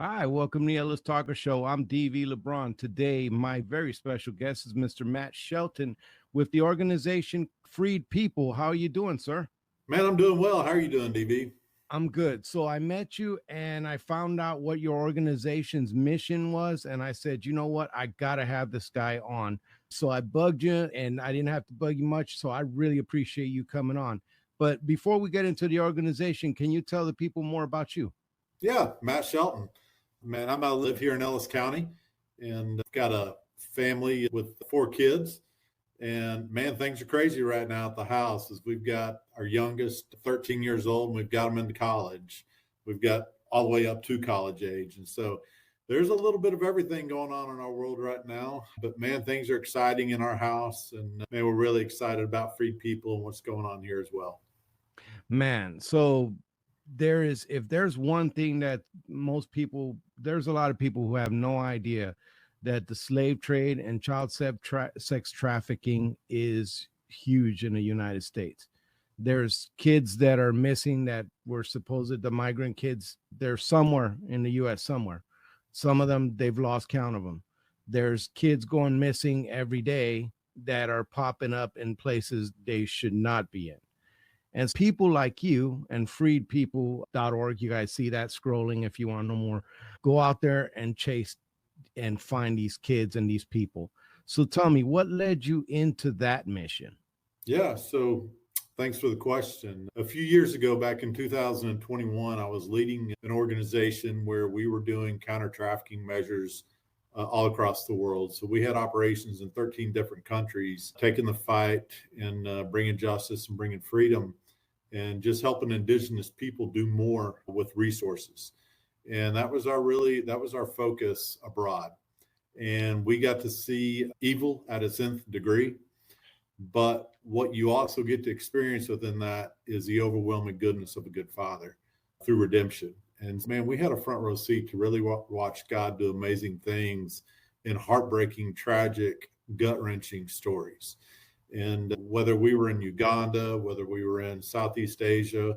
Hi, welcome to the Ellis Talker Show. I'm DV LeBron. Today, my very special guest is Mr. Matt Shelton with the organization Freed People. How are you doing, sir? Man, I'm doing well. How are you doing, DB? I'm good. So I met you and I found out what your organization's mission was. And I said, you know what? I got to have this guy on. So I bugged you and I didn't have to bug you much. So I really appreciate you coming on. But before we get into the organization, can you tell the people more about you? Yeah, Matt Shelton. Man, I live here in Ellis County and I've got a family with 4 kids. And man, things are crazy right now at the house as we've got our youngest 13 years old and we've got them into college. We've got all the way up to college age. And so there's a little bit of everything going on in our world right now. But man, things are exciting in our house. And man, we're really excited about Freed People and what's going on here as well. Man, so if there's one thing that there's a lot of people who have no idea that the slave trade and child sex trafficking is huge in the United States. There's kids that are missing that were supposed the migrant kids. They're somewhere in the U.S. somewhere. Some of them, they've lost count of them. There's kids going missing every day that are popping up in places they should not be in. And people like you and freedpeople.org, you guys see that scrolling if you want to know more, go out there and chase and find these kids and these people. So tell me, what led you into that mission? Yeah, so thanks for the question. A few years ago, back in 2021, I was leading an organization where we were doing counter-trafficking measures all across the world. So we had operations in 13 different countries, taking the fight and bringing justice and bringing freedom and just helping indigenous people do more with resources. And that was our focus abroad. And we got to see evil at its nth degree. But what you also get to experience within that is the overwhelming goodness of a good father through redemption. And man, we had a front row seat to really watch God do amazing things in heartbreaking, tragic, gut-wrenching stories. And whether we were in Uganda, whether we were in Southeast Asia,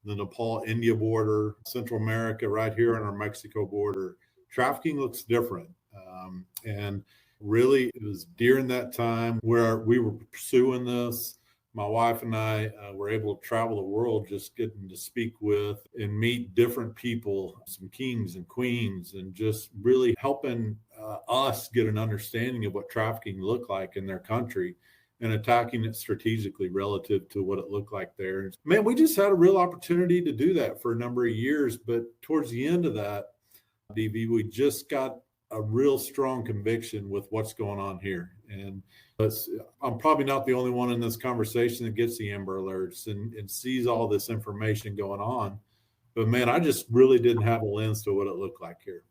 the Nepal-India border, Central America, right here on our Mexico border, trafficking looks different. And really, it was during that time where we were pursuing this. My wife and I were able to travel the world, just getting to speak with and meet different people, some kings and queens, and just really helping us get an understanding of what trafficking looked like in their country and attacking it strategically relative to what it looked like there. Man, we just had a real opportunity to do that for a number of years. But towards the end of that, DV, we just got a real strong conviction with what's going on here. And I'm probably not the only one in this conversation that gets the Amber Alerts and sees all this information going on. But man, I just really didn't have a lens to what it looked like here.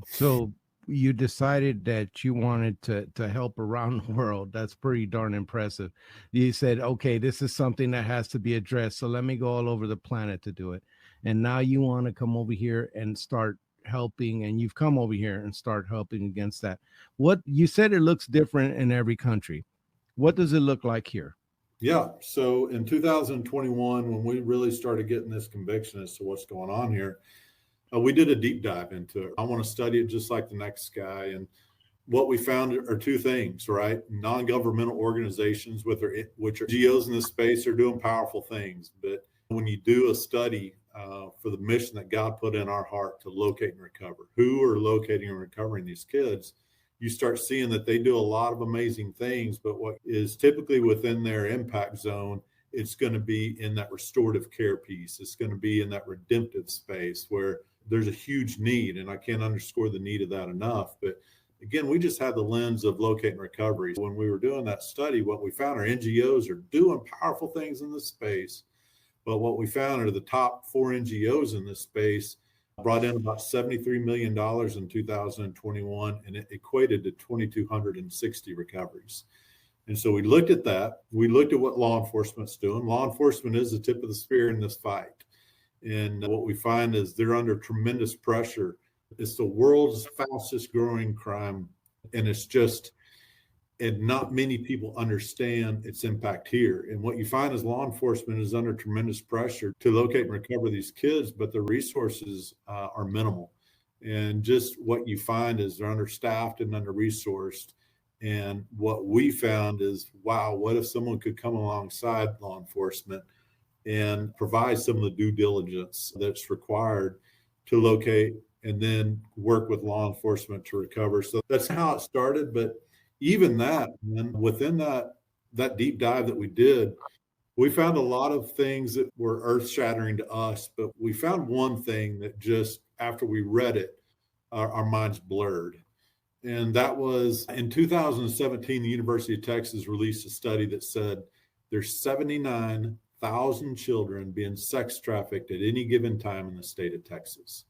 So you decided that you wanted to help around the world. That's pretty darn impressive. You said, okay, this is something that has to be addressed. So let me go all over the planet to do it. And now you want to come over here and start helping, and you've come over here and start helping against that. What you said, it looks different in every country. What does it look like here? Yeah. So in 2021, when we really started getting this conviction as to what's going on here, we did a deep dive into it. I want to study it just like the next guy. And what we found are two things, right? Non-governmental organizations, which are NGOs in this space, are doing powerful things. But when you do a study for the mission that God put in our heart to locate and recover, who are locating and recovering these kids, you start seeing that they do a lot of amazing things. But what is typically within their impact zone, it's going to be in that restorative care piece. It's going to be in that redemptive space where there's a huge need, and I can't underscore the need of that enough. But again, we just had the lens of locate and recovery. When we were doing that study, what we found are NGOs are doing powerful things in this space. But what we found are the top 4 NGOs in this space brought in about $73 million in 2021, and it equated to 2,260 recoveries. And so we looked at that. We looked at what law enforcement's doing. Law enforcement is the tip of the spear in this fight. And what we find is they're under tremendous pressure. It's the world's fastest growing crime. And not many people understand its impact here. And what you find is law enforcement is under tremendous pressure to locate and recover these kids, but the resources are minimal. And just what you find is they're understaffed and under-resourced. And what we found is, wow, what if someone could come alongside law enforcement and provide some of the due diligence that's required to locate and then work with law enforcement to recover. So that's how it started. But even that, and within that deep dive that we did, we found a lot of things that were earth-shattering to us, but we found one thing that just after we read it, our minds blurred. And that was in 2017, the University of Texas released a study that said there's 79,000 children being sex trafficked at any given time in the state of Texas.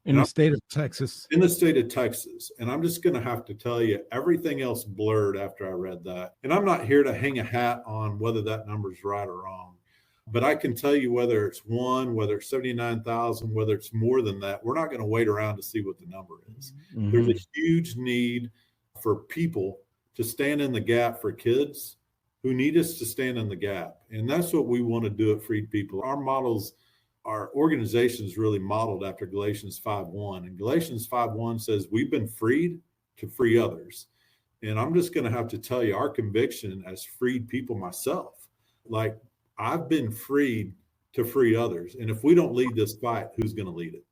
In the state of Texas. In the state of Texas. And I'm just going to have to tell you, everything else blurred after I read that. And I'm not here to hang a hat on whether that number is right or wrong. But I can tell you whether it's one, whether it's 79,000, whether it's more than that, we're not going to wait around to see what the number is. Mm-hmm. There's a huge need for people to stand in the gap for kids who need us to stand in the gap. And that's what we want to do at Freed People. Our organization is really modeled after Galatians 5:1. And Galatians 5:1 says, we've been freed to free others. And I'm just going to have to tell you, our conviction as freed people myself, like, I've been freed to free others. And if we don't lead this fight, who's going to lead it?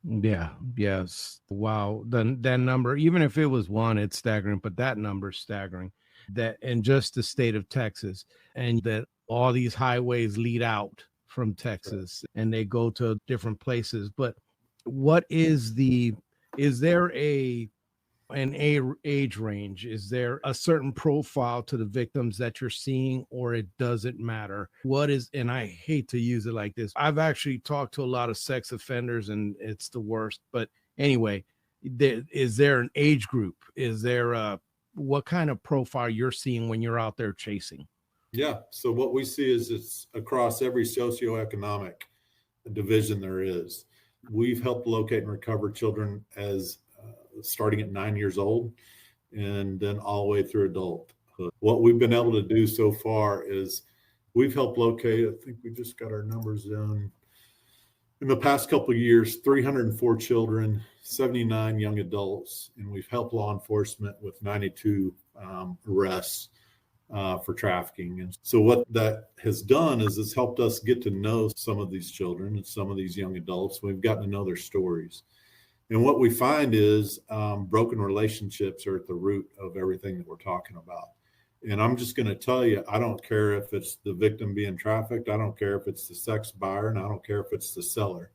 Yeah. Yes. Wow. Then that number, even if it was one, it's staggering, but that number is staggering. That in just the state of Texas, and that all these highways lead out from Texas, right, and they go to different places. But what is there an age range? Is there a certain profile to the victims that you're seeing, or it doesn't matter? What is, and I hate to use it like this, I've actually talked to a lot of sex offenders and it's the worst. But anyway, is there an age group? Is there what kind of profile you're seeing when you're out there chasing? Yeah. So what we see is it's across every socioeconomic division there is. We've helped locate and recover children as starting at 9 years old and then all the way through adulthood. What we've been able to do so far is we've helped locate, I think we just got our numbers in the past couple of years, 304 children, 79 young adults, and we've helped law enforcement with 92 arrests for trafficking. And so what that has done is it's helped us get to know some of these children and some of these young adults. We've gotten to know their stories. And what we find is broken relationships are at the root of everything that we're talking about. And I'm just going to tell you, I don't care if it's the victim being trafficked. I don't care if it's the sex buyer, and I don't care if it's the seller.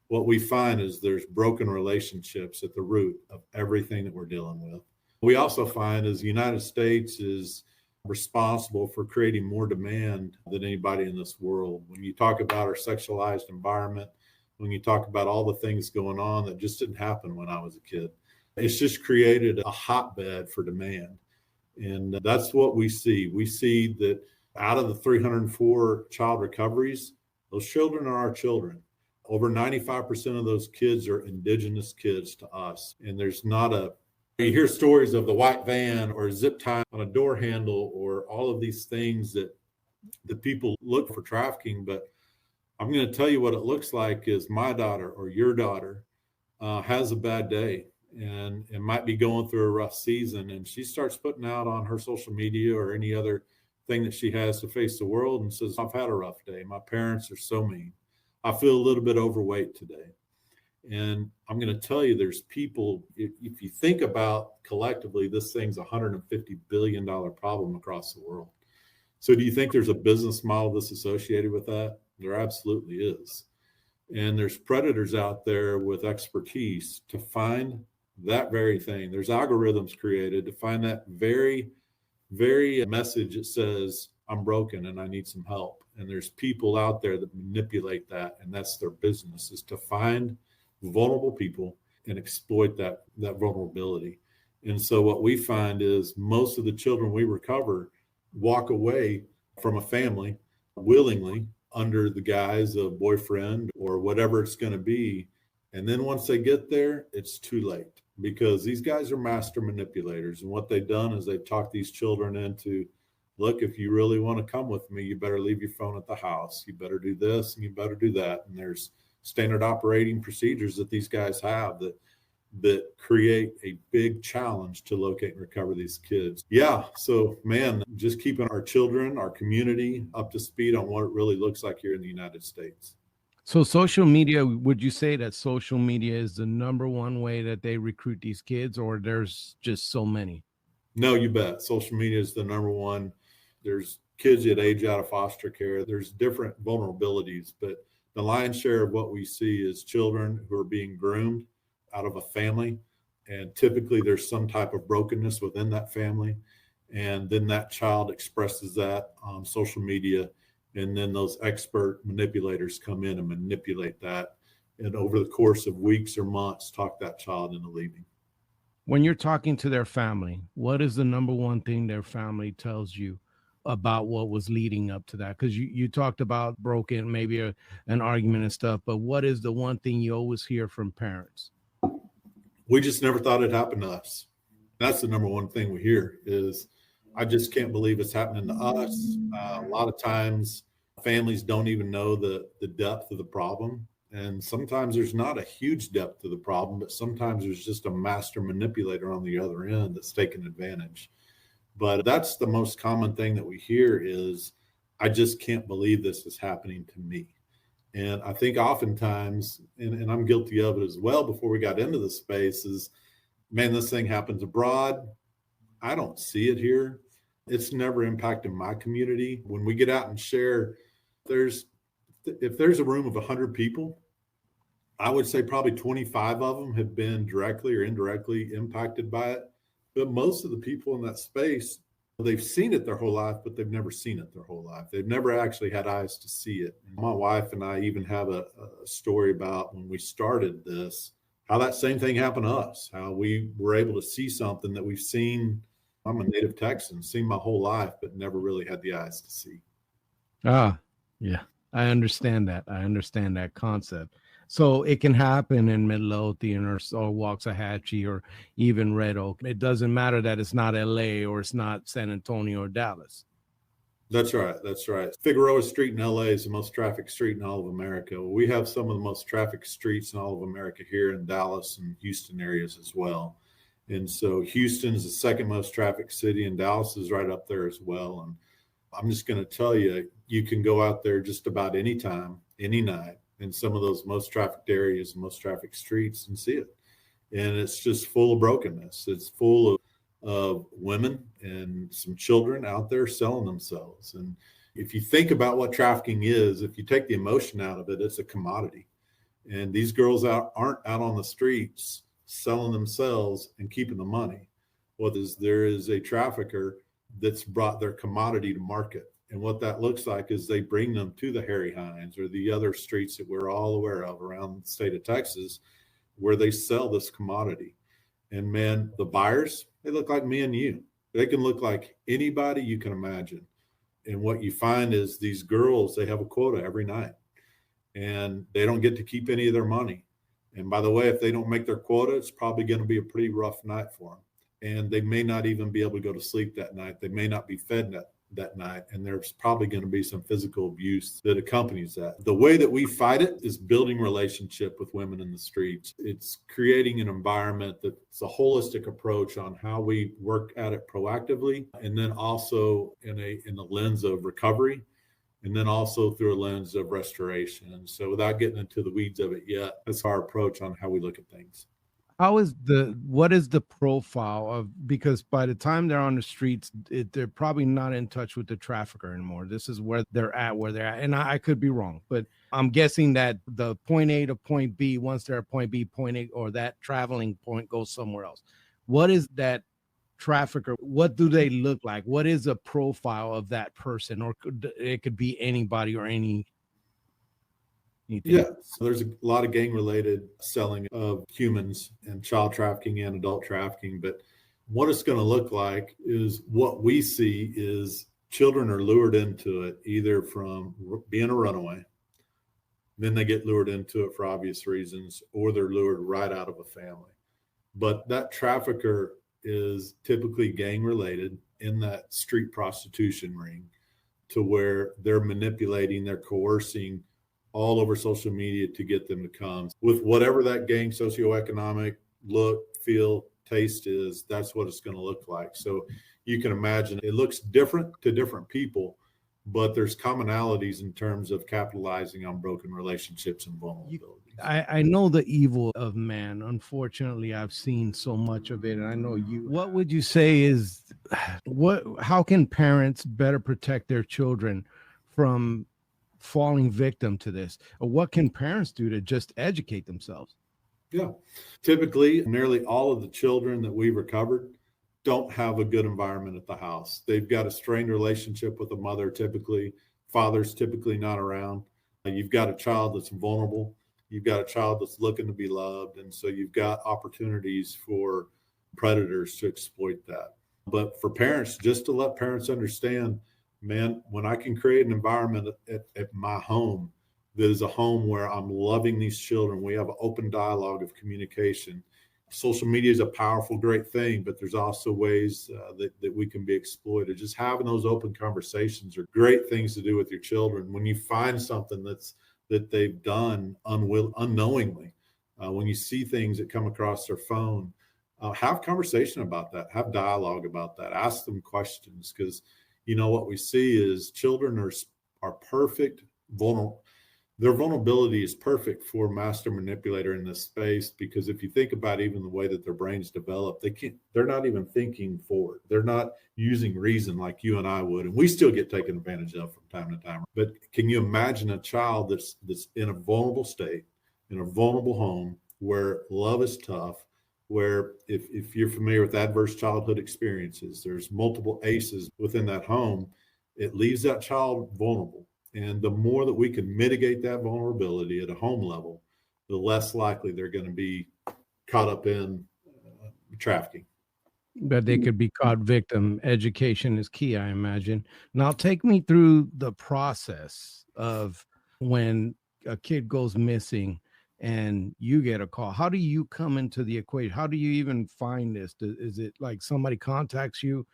What we find is there's broken relationships at the root of everything that we're dealing with. We also find is the United States is responsible for creating more demand than anybody in this world. When you talk about our sexualized environment, when you talk about all the things going on that just didn't happen when I was a kid, it's just created a hotbed for demand. And that's what we see. We see that out of the 304 child recoveries, those children are our children. Over 95% of those kids are indigenous kids to us. And there's not you hear stories of the white van or zip tie on a door handle or all of these things that the people look for trafficking, but I'm going to tell you what it looks like is my daughter or your daughter has a bad day and might be going through a rough season. And she starts putting out on her social media or any other thing that she has to face the world and says, I've had a rough day. My parents are so mean. I feel a little bit overweight today. And I'm going to tell you, there's people, if you think about collectively, this thing's a $150 billion problem across the world. So do you think there's a business model that's associated with that? There absolutely is. And there's predators out there with expertise to find that very thing. There's algorithms created to find that very, very message that says, I'm broken and I need some help. And there's people out there that manipulate that. And that's their business, is to find vulnerable people and exploit that vulnerability. And so what we find is most of the children we recover walk away from a family willingly under the guise of boyfriend or whatever it's going to be. And then once they get there, it's too late, because these guys are master manipulators. And what they've done is they've talked these children into, look, if you really want to come with me, you better leave your phone at the house. You better do this and you better do that. And there's standard operating procedures that these guys have that create a big challenge to locate and recover these kids. Yeah, so man, just keeping our children, our community up to speed on what it really looks like here in the United States. So social media, would you say that social media is the number one way that they recruit these kids, or there's just so many? No, you bet. Social media is the number one. There's kids that age out of foster care. There's different vulnerabilities, but the lion's share of what we see is children who are being groomed out of a family. And typically there's some type of brokenness within that family. And then that child expresses that on social media. And then those expert manipulators come in and manipulate that. And over the course of weeks or months, talk that child into leaving. When you're talking to their family, what is the number one thing their family tells you about what was leading up to that? Because you talked about broken, maybe an argument and stuff, but what is the one thing you always hear from parents? We just never thought it happened to us. That's the number one thing we hear is, I just can't believe it's happening to us. A lot of times families don't even know the depth of the problem. And sometimes there's not a huge depth to the problem, but sometimes there's just a master manipulator on the other end that's taking advantage. But that's the most common thing that we hear is, I just can't believe this is happening to me. And I think oftentimes, and I'm guilty of it as well before we got into the space, is, man, this thing happens abroad. I don't see it here. It's never impacted my community. When we get out and share, if there's a room of 100 people, I would say probably 25 of them have been directly or indirectly impacted by it. But most of the people in that space, they've seen it their whole life, but they've never seen it their whole life. They've never actually had eyes to see it. And my wife and I even have a story about when we started this, how that same thing happened to us, how we were able to see something that we've seen. I'm a native Texan, seen my whole life, but never really had the eyes to see. Ah, yeah, I understand that. I understand that concept. So it can happen in Midlothian or Waxahachie or even Red Oak. It doesn't matter that it's not LA or it's not San Antonio or Dallas. That's right. That's right. Figueroa Street in LA is the most trafficked street in all of America. We have some of the most trafficked streets in all of America here in Dallas and Houston areas as well. And so Houston is the second most trafficked city, and Dallas is right up there as well. And I'm just going to tell you, you can go out there just about any time, any night, in some of those most trafficked areas, most trafficked streets, and see it. And it's just full of brokenness. It's full of women and some children out there selling themselves. And if you think about what trafficking is, if you take the emotion out of it, it's a commodity. And these girls aren't out on the streets selling themselves and keeping the money. There is a trafficker that's brought their commodity to market. And what that looks like is they bring them to the Harry Hines or the other streets that we're all aware of around the state of Texas, where they sell this commodity. And man, the buyers, they look like me and you. They can look like anybody you can imagine. And what you find is these girls, they have a quota every night and they don't get to keep any of their money. And by the way, if they don't make their quota, it's probably going to be a pretty rough night for them. And they may not even be able to go to sleep that night. They may not be fed that night. And there's probably going to be some physical abuse that accompanies that. The way that we fight it is building relationship with women in the streets. It's creating an environment that's a holistic approach on how we work at it proactively, and then also in a lens of recovery, and then also through a lens of restoration. And so without getting into the weeds of it yet, that's our approach on how we look at things. What is the profile of, because by the time they're on the streets, they're probably not in touch with the trafficker anymore. This is where they're at. And I could be wrong, but I'm guessing that the point A to point B, once they're at point B, point A, or that traveling point goes somewhere else. What is that trafficker? What do they look like? What is a profile of that person? Or it could be anybody or any. Yeah, so there's a lot of gang-related selling of humans and child trafficking and adult trafficking. But what it's going to look like is what we see is children are lured into it either from being a runaway, then they get lured into it for obvious reasons, or they're lured right out of a family. But that trafficker is typically gang-related in that street prostitution ring, to where they're manipulating, they're coercing all over social media to get them to come with whatever that gang socioeconomic look, feel, taste is. That's what it's going to look like. So you can imagine it looks different to different people, but there's commonalities in terms of capitalizing on broken relationships and vulnerabilities. I know the evil of man. Unfortunately, I've seen so much of it, and I know you. What would you say is how can parents better protect their children from falling victim to this? Or what can parents do to just educate themselves? Yeah. Typically, nearly all of the children that we've recovered don't have a good environment at the house. They've got a strained relationship with the mother, typically. Father's typically not around. You've got a child that's vulnerable. You've got a child that's looking to be loved. And so you've got opportunities for predators to exploit that. But for parents, just to let parents understand, man, when I can create an environment at my home that is a home where I'm loving these children, we have an open dialogue of communication. Social media is a powerful, great thing, but there's also ways that we can be exploited. Just having those open conversations are great things to do with your children. When you find something that they've done unknowingly, when you see things that come across their phone, have conversation about that, have dialogue about that, ask them questions, because what we see is children are perfect, vulnerable. Their vulnerability is perfect for master manipulator in this space, because if you think about even the way that their brains develop, they're not even thinking forward. They're not using reason like you and I would. And we still get taken advantage of from time to time. But can you imagine a child that's in a vulnerable state, in a vulnerable home where love is tough, where if you're familiar with adverse childhood experiences, there's multiple ACEs within that home, it leaves that child vulnerable. And the more that we can mitigate that vulnerability at a home level, the less likely they're going to be caught up in trafficking. That they could be caught victim. Education is key, I imagine. Now, take me through the process of when a kid goes missing and you get a call. How do you come into the equation? How do you even find this? Is it like somebody contacts you?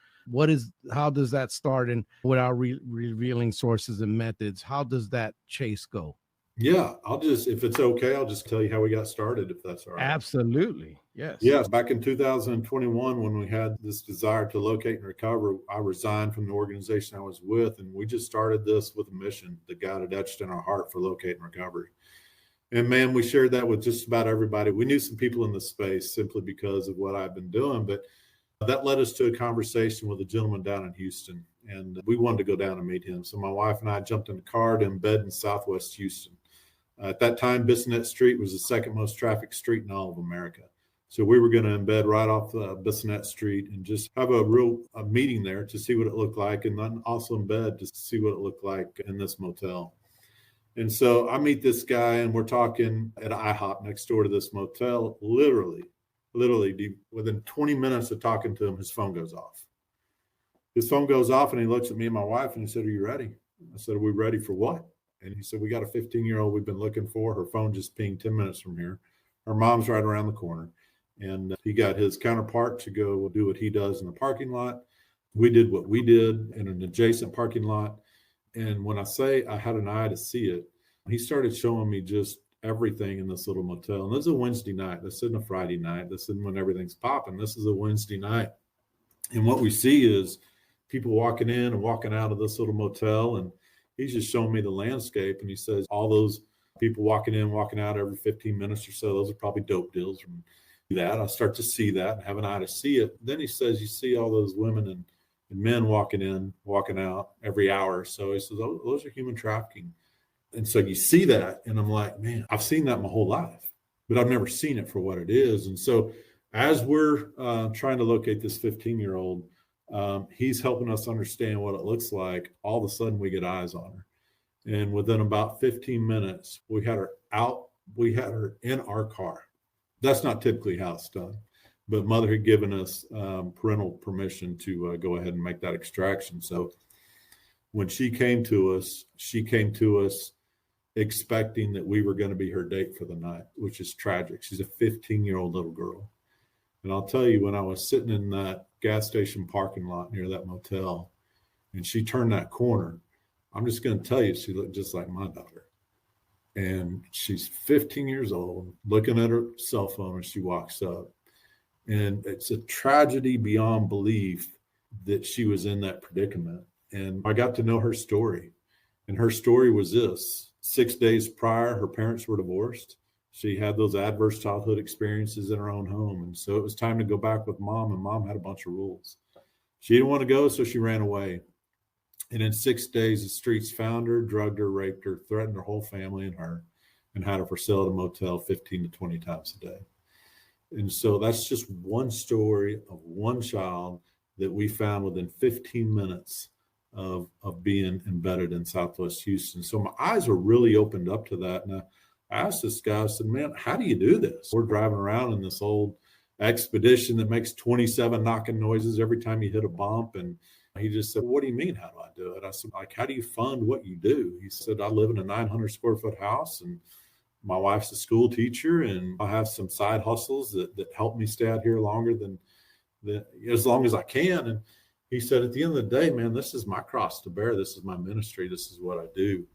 How does that start? And without revealing sources and methods, how does that chase go? Yeah, if it's okay, I'll just tell you how we got started, if that's all right. Absolutely. Yes. Yes. Back in 2021, when we had this desire to locate and recover, I resigned from the organization I was with, and we just started this with a mission that God had etched in our heart for locate and recovery. And man, we shared that with just about everybody. We knew some people in the space simply because of what I've been doing, but that led us to a conversation with a gentleman down in Houston, and we wanted to go down and meet him. So my wife and I jumped in the car to embed in Southwest Houston. At that time, Bissonnette Street was the second most trafficked street in all of America. So we were going to embed right off Bissonnette Street and just have a meeting there to see what it looked like, and then also embed to see what it looked like in this motel. And so I meet this guy, and we're talking at IHOP next door to this motel. Literally, within 20 minutes of talking to him, his phone goes off. His phone goes off, and he looks at me and my wife, and he said, "Are you ready?" I said, "Are we ready for what?" And he said, "We got a 15-year-old we've been looking for. Her phone just pinged 10 minutes from here. Her mom's right around the corner." And he got his counterpart to go do what he does in the parking lot. We did what we did in an adjacent parking lot. And when I say I had an eye to see it, he started showing me just everything in this little motel. And this is a Wednesday night. This isn't a Friday night. This isn't when everything's popping. This is a Wednesday night. And what we see is people walking in and walking out of this little motel. And he's just showing me the landscape. And he says, all those people walking in, walking out every 15 minutes or so, those are probably dope deals. From that, I start to see that and have an eye to see it. Then he says, you see all those women and men walking in, walking out every hour or so. He says, oh, those are human trafficking. And so you see that, and I'm like, man, I've seen that my whole life, but I've never seen it for what it is. And so as we're trying to locate this 15-year-old, he's helping us understand what it looks like. All of a sudden, we get eyes on her. And within about 15 minutes, we had her out. We had her in our car. That's not typically how it's done, but mother had given us parental permission to go ahead and make that extraction. So when she came to us expecting that we were going to be her date for the night, which is tragic. She's a 15-year-old little girl. And I'll tell you, when I was sitting in that gas station parking lot near that motel, and she turned that corner, I'm just going to tell you, she looked just like my daughter. And she's 15 years old, looking at her cell phone as she walks up. And it's a tragedy beyond belief that she was in that predicament. And I got to know her story. And her story was this: 6 days prior, her parents were divorced. She had those adverse childhood experiences in her own home. And so it was time to go back with mom, and mom had a bunch of rules. She didn't want to go, so she ran away. And in 6 days, the streets found her, drugged her, raped her, threatened her whole family and her, and had her for sale at a motel 15 to 20 times a day. And so that's just one story of one child that we found within 15 minutes of being embedded in Southwest Houston. So my eyes were really opened up to that. And I asked this guy, I said, man, how do you do this? We're driving around in this old Expedition that makes 27 knocking noises every time you hit a bump. And he just said, what do you mean, how do I do it? I said, like, how do you fund what you do? He said, I live in a 900 square foot house, and my wife's a school teacher, and I have some side hustles that help me stay out here longer than as long as I can. And he said, at the end of the day, man, this is my cross to bear. This is my ministry. This is what I do.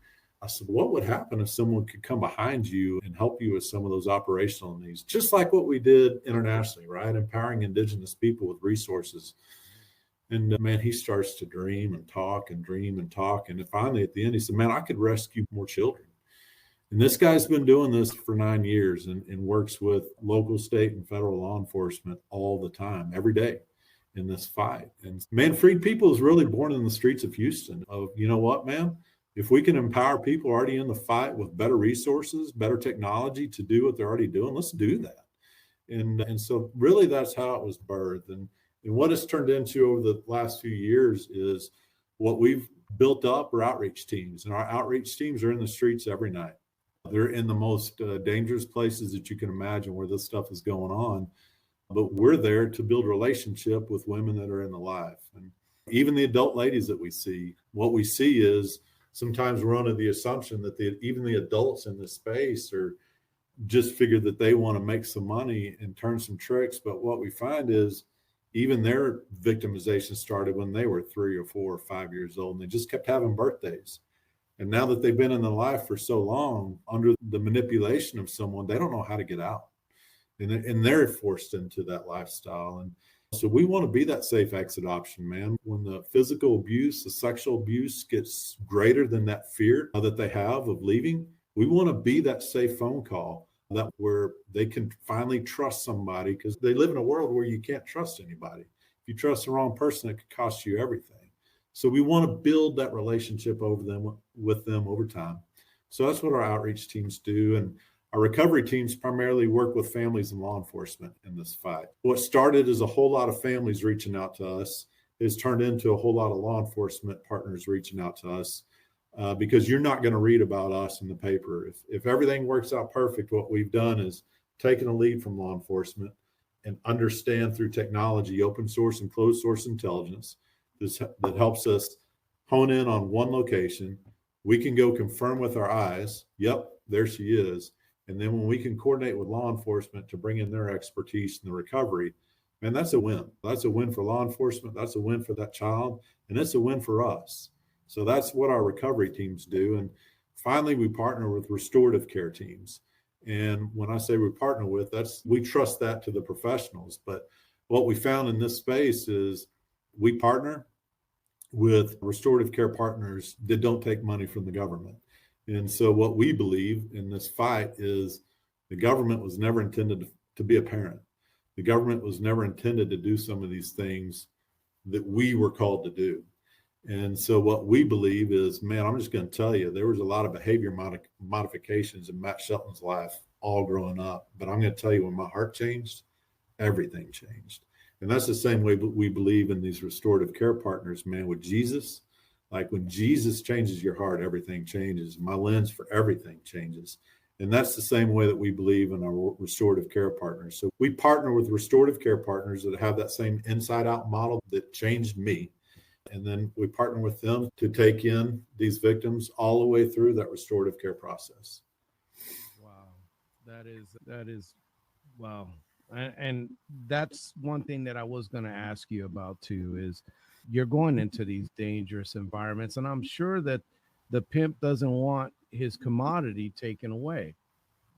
I said, what would happen if someone could come behind you and help you with some of those operational needs, just like what we did internationally, right? Empowering Indigenous people with resources. And man, he starts to dream and talk and dream and talk. And finally, at the end, he said, man, I could rescue more children. And this guy's been doing this for 9 years and works with local, state, and federal law enforcement all the time, every day in this fight. And man, Freed People is really born in the streets of Houston of, you know what, man? If we can empower people already in the fight with better resources, better technology to do what they're already doing, let's do that. And so really that's how it was birthed. And what it's turned into over the last few years is what we've built up are outreach teams. And our outreach teams are in the streets every night. They're in the most dangerous places that you can imagine where this stuff is going on. But we're there to build relationship with women that are in the life. And even the adult ladies that we see, what we see is sometimes we're under the assumption that even the adults in this space are just figured that they want to make some money and turn some tricks. But what we find is even their victimization started when they were 3 or 4 or 5 years old, and they just kept having birthdays. And now that they've been in the life for so long under the manipulation of someone, they don't know how to get out. And they're forced into that lifestyle. And so we want to be that safe exit option, man. When the physical abuse, the sexual abuse gets greater than that fear that they have of leaving, we want to be that safe phone call that where they can finally trust somebody, because they live in a world where you can't trust anybody. If you trust the wrong person, it could cost you everything. So we want to build that relationship with them over time. So that's what our outreach teams do. And our recovery teams primarily work with families and law enforcement in this fight. What started as a whole lot of families reaching out to us has turned into a whole lot of law enforcement partners reaching out to us because you're not going to read about us in the paper. If everything works out perfect, what we've done is taken a lead from law enforcement and understand through technology, open source and closed source intelligence that helps us hone in on one location. We can go confirm with our eyes, yep, there she is. And then when we can coordinate with law enforcement to bring in their expertise in the recovery, man, that's a win. That's a win for law enforcement. That's a win for that child. And it's a win for us. So that's what our recovery teams do. And finally, we partner with restorative care teams. And when I say we partner with, we trust that to the professionals. But what we found in this space is we partner with restorative care partners that don't take money from the government. And so what we believe in this fight is the government was never intended to be a parent. The government was never intended to do some of these things that we were called to do. And so what we believe is, man, I'm just going to tell you, there was a lot of behavior modifications in Matt Shelton's life all growing up. But I'm going to tell you, when my heart changed, everything changed. And that's the same way we believe in these restorative care partners, man, with Jesus. Like when Jesus changes your heart, everything changes. My lens for everything changes. And that's the same way that we believe in our restorative care partners. So we partner with restorative care partners that have that same inside out model that changed me. And then we partner with them to take in these victims all the way through that restorative care process. Wow. That is, wow. And that's one thing that I was going to ask you about too, is you're going into these dangerous environments. And I'm sure that the pimp doesn't want his commodity taken away.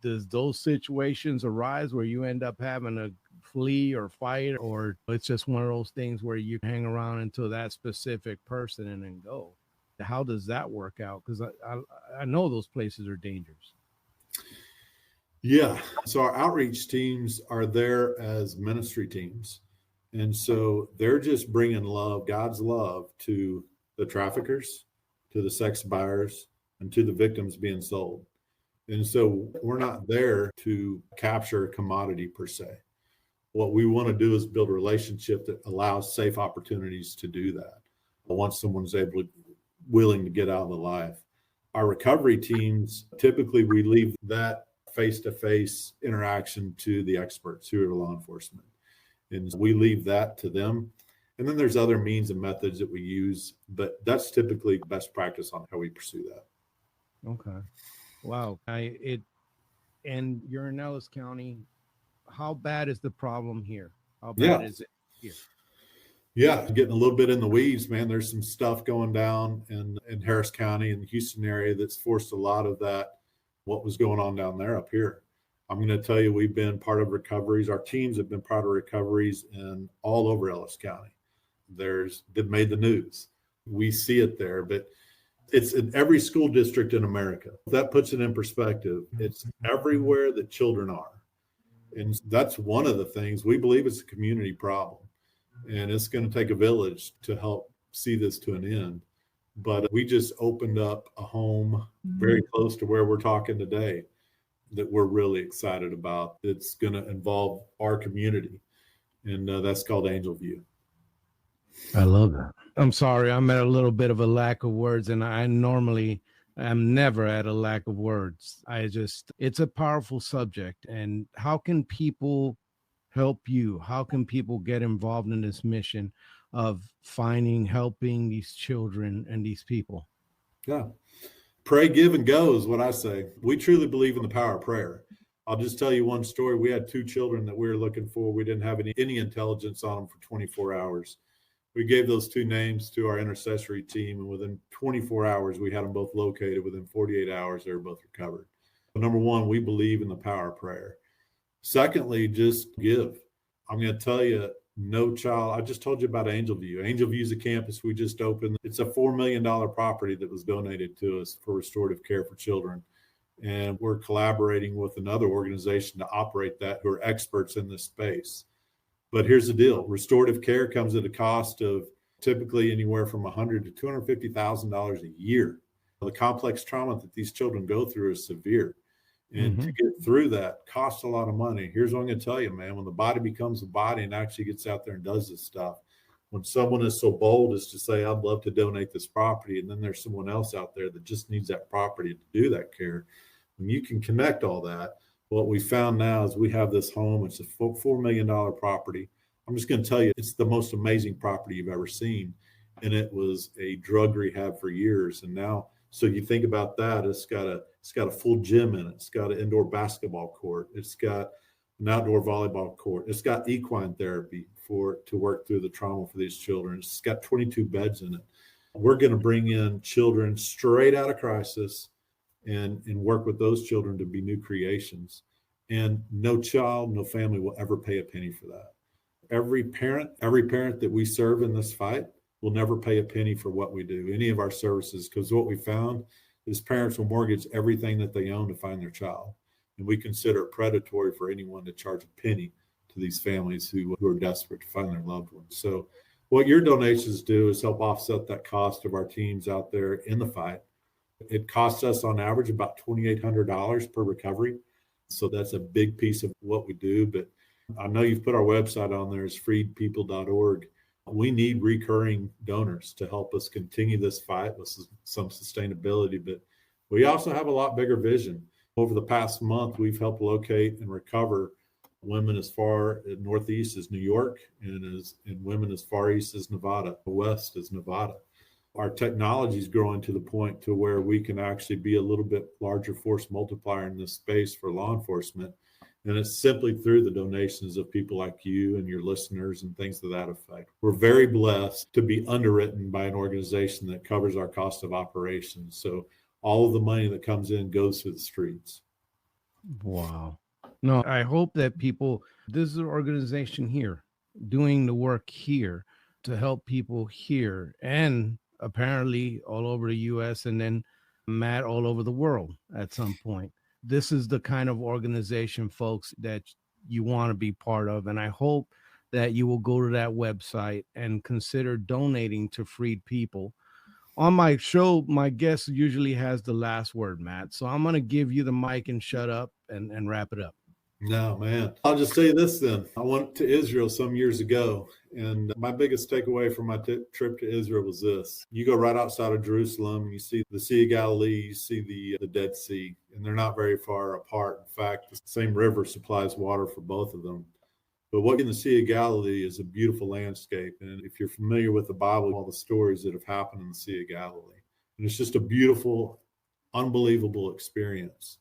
Does those situations arise where you end up having to flee or fight, or it's just one of those things where you hang around until that specific person and then go? How does that work out? Because I know those places are dangerous. Yeah. So our outreach teams are there as ministry teams. And so they're just bringing love, God's love, to the traffickers, to the sex buyers, and to the victims being sold. And so we're not there to capture a commodity per se. What we want to do is build a relationship that allows safe opportunities to do that once someone's willing to get out of the life. Our recovery teams, typically we leave that face-to-face interaction to the experts who are law enforcement. And we leave that to them. And then there's other means and methods that we use, but that's typically best practice on how we pursue that. Okay. Wow. And you're in Ellis County. How bad is the problem here? How bad is it here? Yeah, getting a little bit in the weeds, man. There's some stuff going down in Harris County and the Houston area that's forced a lot of that, what was going on down there up here. I'm going to tell you, we've been part of recoveries. Our teams have been part of recoveries in all over Ellis County. That made the news. We see it there, but it's in every school district in America. That puts it in perspective. It's everywhere that children are. And that's one of the things we believe it's a community problem. And it's going to take a village to help see this to an end. But we just opened up a home very close to where we're talking today that we're really excited about. It's going to involve our community. And that's called Angel View. I love that. I'm sorry, I'm at a little bit of a lack of words, and I'm never at a lack of words. It's a powerful subject. And how can people help you? How can people get involved in this mission of helping these children and these people? Yeah. Pray, give, and go is what I say. We truly believe in the power of prayer. I'll just tell you one story. We had 2 children that we were looking for. We didn't have any intelligence on them for 24 hours. We gave those 2 names to our intercessory team, and within 24 hours, we had them both located. Within 48 hours, they were both recovered. But number one, we believe in the power of prayer. Secondly, just give. I'm going to tell you, no child. I just told you about Angel View. Angel View is a campus we just opened. It's a $4 million property that was donated to us for restorative care for children. And we're collaborating with another organization to operate that, who are experts in this space. But here's the deal. Restorative care comes at a cost of typically anywhere from $100,000 to $250,000 a year. The complex trauma that these children go through is severe. And to get through that costs a lot of money. Here's what I'm going to tell you, man. When the body becomes a body and actually gets out there and does this stuff, when someone is so bold as to say, I'd love to donate this property, and then there's someone else out there that just needs that property to do that care, when you can connect all that, what we found now is we have this home. It's a $4 million property. I'm just going to tell you, it's the most amazing property you've ever seen. And it was a drug rehab for years. And now, so you think about that, it's got a full gym in it. It's got an indoor basketball court. It's got an outdoor volleyball court. It's got equine therapy to work through the trauma for these children. It's got 22 beds in it. We're going to bring in children straight out of crisis and work with those children to be new creations. And no child, no family will ever pay a penny for that. Every parent that we serve in this fight will never pay a penny for what we do, any of our services, because what we found is parents will mortgage everything that they own to find their child. And we consider it predatory for anyone to charge a penny to these families who are desperate to find their loved ones. So what your donations do is help offset that cost of our teams out there in the fight. It costs us on average about $2,800 per recovery. So that's a big piece of what we do. But I know you've put our website on there, is freedpeople.org. We need recurring donors to help us continue this fight with some sustainability. But we also have a lot bigger vision. Over the past month, we've helped locate and recover women as far northeast as New York and women as far east as Nevada, west as Nevada. Our technology is growing to the point to where we can actually be a little bit larger force multiplier in this space for law enforcement. And it's simply through the donations of people like you and your listeners and things to that effect. We're very blessed to be underwritten by an organization that covers our cost of operations. So all of the money that comes in goes to the streets. Wow. No, I hope that people, this is an organization here doing the work here to help people here and apparently all over the US and then Matt all over the world at some point. This is the kind of organization, folks, that you want to be part of. And I hope that you will go to that website and consider donating to freed people. On my show, my guest usually has the last word, Matt. So I'm going to give you the mic and shut up and wrap it up. No, man. I'll just say this then. I went to Israel some years ago, and my biggest takeaway from my trip to Israel was this. You go right outside of Jerusalem, and you see the Sea of Galilee, you see the Dead Sea, and they're not very far apart. In fact, the same river supplies water for both of them. But what in the Sea of Galilee is a beautiful landscape. And if you're familiar with the Bible, all the stories that have happened in the Sea of Galilee, and it's just a beautiful, unbelievable experience.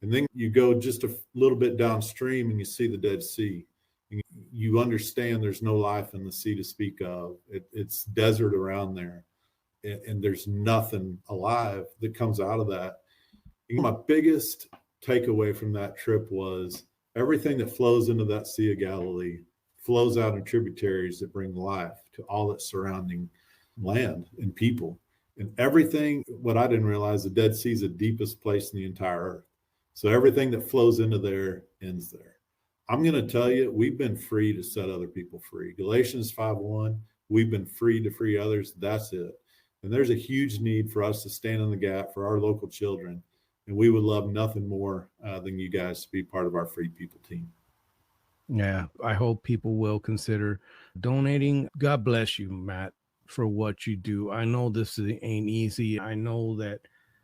And then you go just a little bit downstream and you see the Dead Sea. And you understand there's no life in the sea to speak of. It's desert around there. And there's nothing alive that comes out of that. And my biggest takeaway from that trip was everything that flows into that Sea of Galilee flows out in tributaries that bring life to all its surrounding land and people. And everything, what I didn't realize, the Dead Sea is the deepest place in the entire earth. So everything that flows into there ends there. I'm going to tell you, we've been free to set other people free. Galatians 5:1, we've been free to free others. That's it. And there's a huge need for us to stand in the gap for our local children. And we would love nothing more than you guys to be part of our Free People team. Yeah, I hope people will consider donating. God bless you, Matt, for what you do. I know this ain't easy. I know that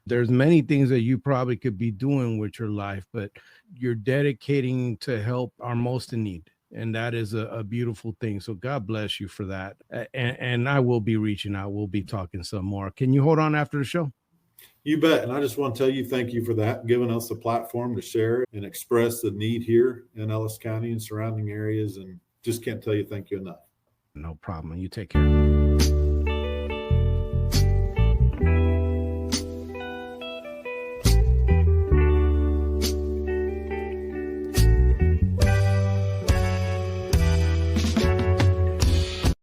there's many things that you probably could be doing with your life, but you're dedicating to help our most in need. And that is a beautiful thing. So God bless you for that. And I will be reaching out. We'll be talking some more. Can you hold on after the show? You bet. And I just want to tell you, thank you for that, giving us a platform to share and express the need here in Ellis County and surrounding areas. And just can't tell you thank you enough. No problem. You take care.